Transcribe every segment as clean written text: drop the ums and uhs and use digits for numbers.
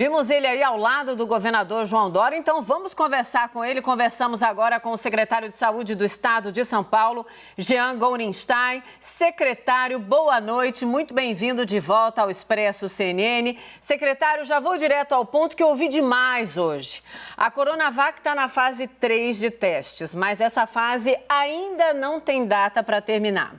Vimos ele aí ao lado do governador João Dória, então vamos conversar com ele. Conversamos agora com o secretário de Saúde do Estado de São Paulo, Jean Gorenstein. Secretário, boa noite, muito bem-vindo de volta ao Expresso CNN. Secretário, já vou direto ao ponto que eu ouvi demais hoje. A Coronavac está na fase 3 de testes, mas essa fase ainda não tem data para terminar.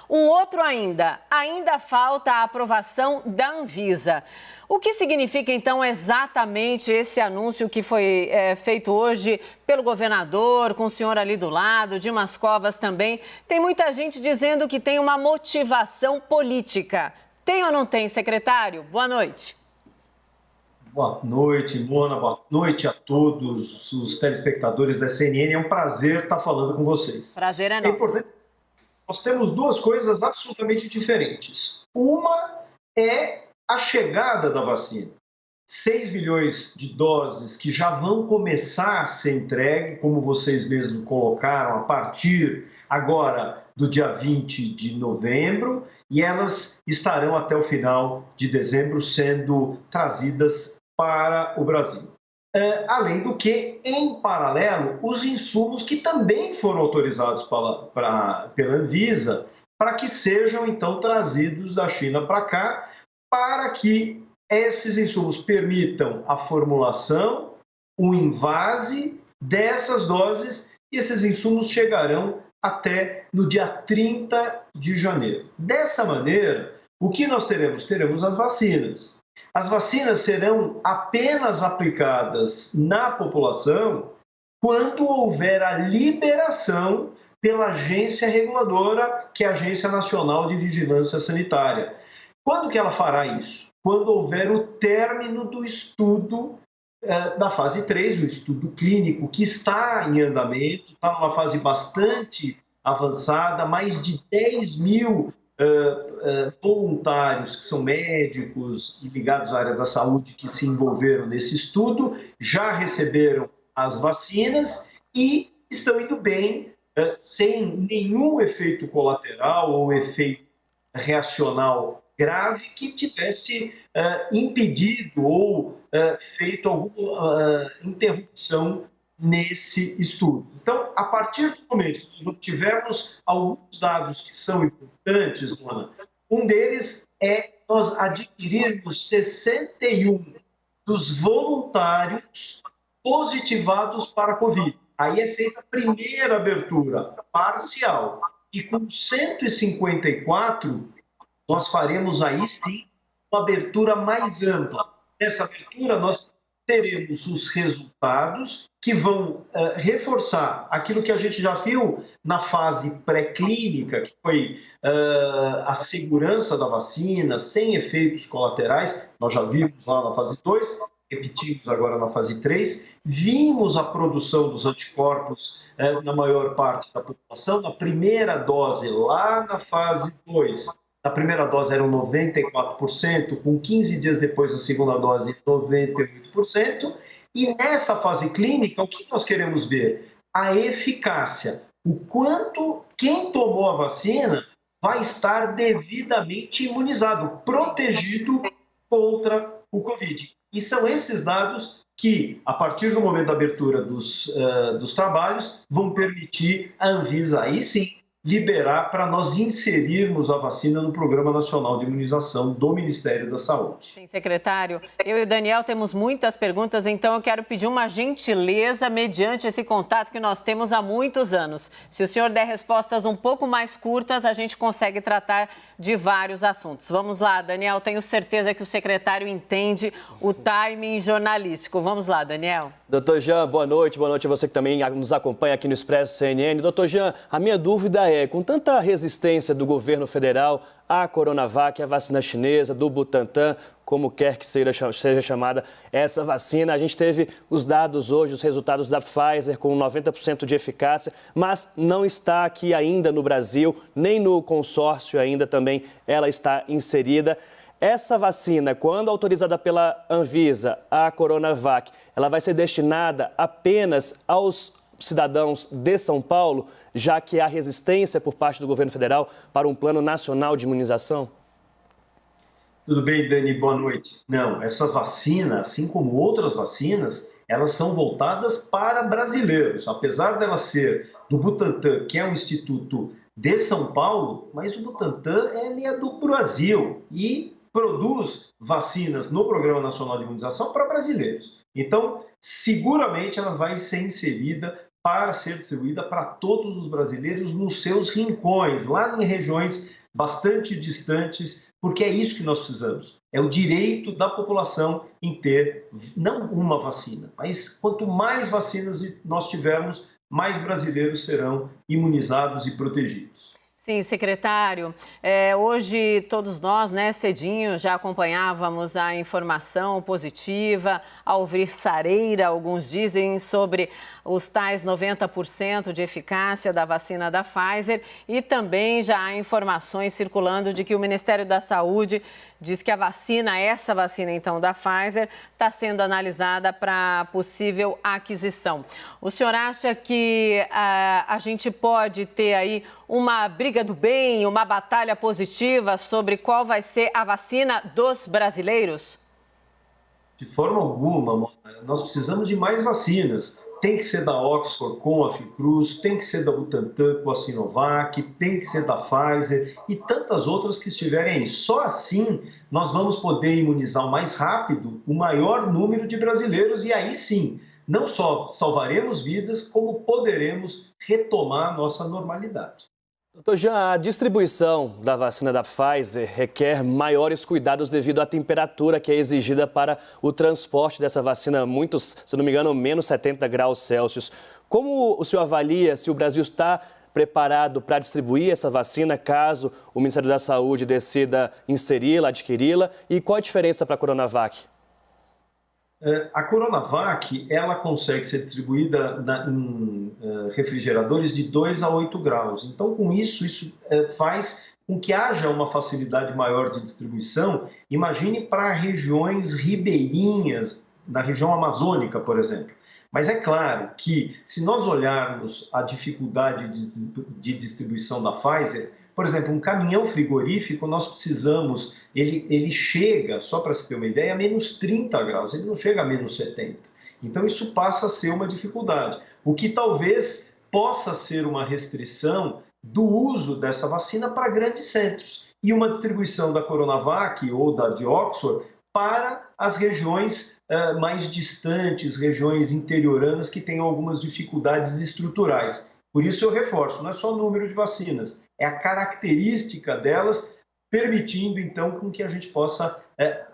Um outro ainda falta a aprovação da Anvisa. O que significa, então, exatamente esse anúncio que foi feito hoje pelo governador, com o senhor ali do lado, Dimas Covas também? Tem muita gente dizendo que tem uma motivação política. Tem ou não tem, secretário? Boa noite. Boa noite, Mona. Boa noite a todos os telespectadores da CNN. É um prazer estar falando com vocês. Prazer é nosso. Nós temos duas coisas absolutamente diferentes. Uma é a chegada da vacina. 6 milhões de doses que já vão começar a ser entregue, como vocês mesmos colocaram, a partir agora do dia 20 de novembro, e elas estarão até o final de dezembro sendo trazidas para o Brasil. Além do que, em paralelo, os insumos que também foram autorizados pela Anvisa para que sejam, então, trazidos da China para cá, para que esses insumos permitam a formulação, o invase dessas doses, e esses insumos chegarão até no dia 30 de janeiro. Dessa maneira, o que nós teremos? Teremos as vacinas. As vacinas serão apenas aplicadas na população quando houver a liberação pela agência reguladora, que é a Agência Nacional de Vigilância Sanitária. Quando que ela fará isso? Quando houver o término do estudo da fase 3, o estudo clínico, que está em andamento, está numa fase bastante avançada, mais de 10 mil voluntários, que são médicos e ligados à área da saúde, que se envolveram nesse estudo, já receberam as vacinas e estão indo bem, sem nenhum efeito colateral ou efeito reacional grave que tivesse impedido ou feito alguma interrupção nesse estudo. Então, a partir do momento que nós obtivermos alguns dados que são importantes, Mona, um deles é nós adquirirmos 61 dos voluntários positivados para a Covid. Aí é feita a primeira abertura parcial. E com 154, nós faremos aí sim uma abertura mais ampla. Nessa abertura, nós teremos os resultados que vão reforçar aquilo que a gente já viu na fase pré-clínica, que foi a segurança da vacina, sem efeitos colaterais. Nós já vimos lá na fase 2, repetimos agora na fase 3. Vimos a produção dos anticorpos na maior parte da população. Na primeira dose, lá na fase 2, a primeira dose era 94%, com 15 dias depois a segunda dose 98%, e nessa fase clínica o que nós queremos ver? A eficácia, o quanto quem tomou a vacina vai estar devidamente imunizado, protegido contra o Covid. E são esses dados que, a partir do momento da abertura dos trabalhos, vão permitir a Anvisa, aí sim, liberar para nós inserirmos a vacina no Programa Nacional de Imunização do Ministério da Saúde. Sim, secretário. Eu e o Daniel temos muitas perguntas, então eu quero pedir uma gentileza mediante esse contato que nós temos há muitos anos. Se o senhor der respostas um pouco mais curtas, a gente consegue tratar de vários assuntos. Vamos lá, Daniel. Tenho certeza que o secretário entende o timing jornalístico. Vamos lá, Daniel. Doutor Jean, boa noite a você que também nos acompanha aqui no Expresso CNN. Doutor Jean, a minha dúvida é, com tanta resistência do governo federal à Coronavac, à vacina chinesa, do Butantan, como quer que seja chamada essa vacina, a gente teve os dados hoje, os resultados da Pfizer com 90% de eficácia, mas não está aqui ainda no Brasil, nem no consórcio ainda também ela está inserida. Essa vacina, quando autorizada pela Anvisa, a Coronavac, ela vai ser destinada apenas aos cidadãos de São Paulo, já que há resistência por parte do governo federal para um plano nacional de imunização? Tudo bem, Dani? Boa noite. Não, essa vacina, assim como outras vacinas, elas são voltadas para brasileiros. Apesar dela ser do Butantan, que é um instituto de São Paulo, mas o Butantan ele é do Brasil e produz vacinas no Programa Nacional de Imunização para brasileiros. Então, seguramente ela vai ser inserida para ser distribuída para todos os brasileiros nos seus rincões, lá em regiões bastante distantes, porque é isso que nós precisamos. É o direito da população em ter não uma vacina, mas quanto mais vacinas nós tivermos, mais brasileiros serão imunizados e protegidos. Sim, secretário. Hoje todos nós, cedinho, já acompanhávamos a informação positiva, alvissareira, alguns dizem, sobre os tais 90% de eficácia da vacina da Pfizer e também já há informações circulando de que o Ministério da Saúde diz que essa vacina então da Pfizer está sendo analisada para possível aquisição. O senhor acha que a gente pode ter aí uma briga do bem, uma batalha positiva sobre qual vai ser a vacina dos brasileiros? De forma alguma, nós precisamos de mais vacinas. Tem que ser da Oxford com a Fiocruz, tem que ser da Butantan com a Sinovac, tem que ser da Pfizer e tantas outras que estiverem aí. Só assim nós vamos poder imunizar mais rápido o maior número de brasileiros e aí sim, não só salvaremos vidas, como poderemos retomar a nossa normalidade. Doutor Jean, a distribuição da vacina da Pfizer requer maiores cuidados devido à temperatura que é exigida para o transporte dessa vacina, muitos, se não me engano, menos 70 graus Celsius. Como o senhor avalia se o Brasil está preparado para distribuir essa vacina caso o Ministério da Saúde decida inseri-la, adquiri-la? E qual a diferença para a Coronavac? A Coronavac, ela consegue ser distribuída em refrigeradores de 2 a 8 graus. Então, com isso faz com que haja uma facilidade maior de distribuição. Imagine para regiões ribeirinhas, na região amazônica, por exemplo. Mas é claro que, se nós olharmos a dificuldade de distribuição da Pfizer, por exemplo, um caminhão frigorífico, nós precisamos, ele chega, só para se ter uma ideia, a menos 30 graus, ele não chega a menos 70. Então, isso passa a ser uma dificuldade, o que talvez possa ser uma restrição do uso dessa vacina para grandes centros e uma distribuição da Coronavac ou da de Oxford para as regiões mais distantes, regiões interioranas que têm algumas dificuldades estruturais. Por isso eu reforço, não é só o número de vacinas, é a característica delas, permitindo então com que a gente possa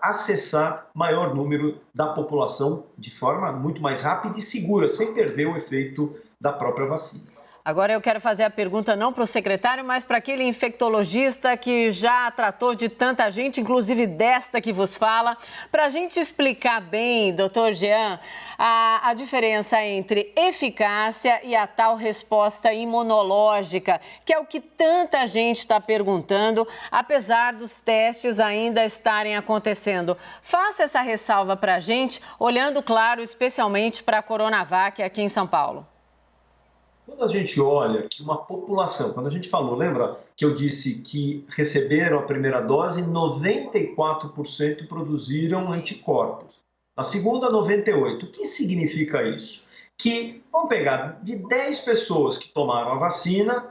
acessar maior número da população de forma muito mais rápida e segura, sem perder o efeito da própria vacina. Agora eu quero fazer a pergunta não para o secretário, mas para aquele infectologista que já tratou de tanta gente, inclusive desta que vos fala, para a gente explicar bem, doutor Jean, a diferença entre eficácia e a tal resposta imunológica, que é o que tanta gente está perguntando, apesar dos testes ainda estarem acontecendo. Faça essa ressalva para a gente, olhando, claro, especialmente para a Coronavac aqui em São Paulo. Quando a gente olha que uma população, quando a gente falou, lembra que eu disse que receberam a primeira dose, 94% produziram anticorpos. Na segunda, 98%. O que significa isso? Que, vamos pegar, de 10 pessoas que tomaram a vacina,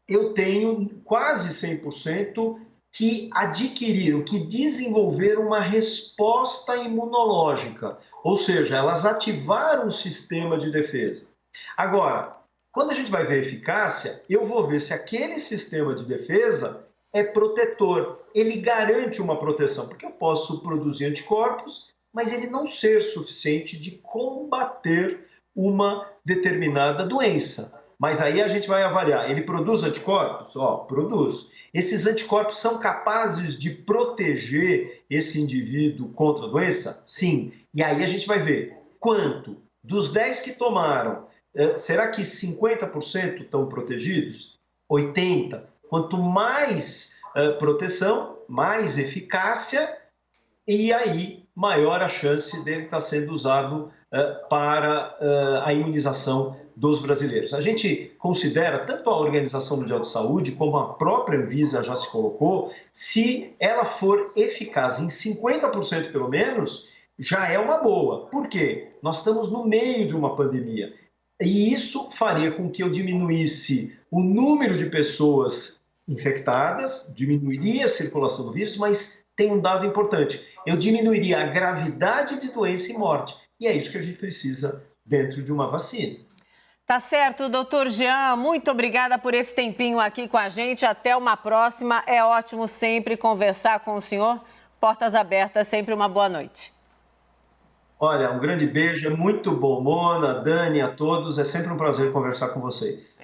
eu tenho quase 100% que adquiriram, que desenvolveram uma resposta imunológica. Ou seja, elas ativaram o sistema de defesa. Agora, quando a gente vai ver eficácia, eu vou ver se aquele sistema de defesa é protetor. Ele garante uma proteção, porque eu posso produzir anticorpos, mas ele não ser suficiente de combater uma determinada doença. Mas aí a gente vai avaliar, ele produz anticorpos? Produz. Esses anticorpos são capazes de proteger esse indivíduo contra a doença? Sim. E aí a gente vai ver quanto dos 10 que tomaram, será que 50% estão protegidos? 80%? Quanto mais proteção, mais eficácia, e aí maior a chance dele estar sendo usado para a imunização dos brasileiros. A gente considera, tanto a Organização Mundial de Saúde como a própria Anvisa já se colocou, se ela for eficaz em 50% pelo menos, já é uma boa. Por quê? Nós estamos no meio de uma pandemia e isso faria com que eu diminuísse o número de pessoas infectadas, diminuiria a circulação do vírus, mas tem um dado importante, eu diminuiria a gravidade de doença e morte. E é isso que a gente precisa dentro de uma vacina. Tá certo, doutor Jean, muito obrigada por esse tempinho aqui com a gente. Até uma próxima. É ótimo sempre conversar com o senhor. Portas abertas, sempre uma boa noite. Olha, um grande beijo, é muito bom, Mona, Dani, a todos. É sempre um prazer conversar com vocês.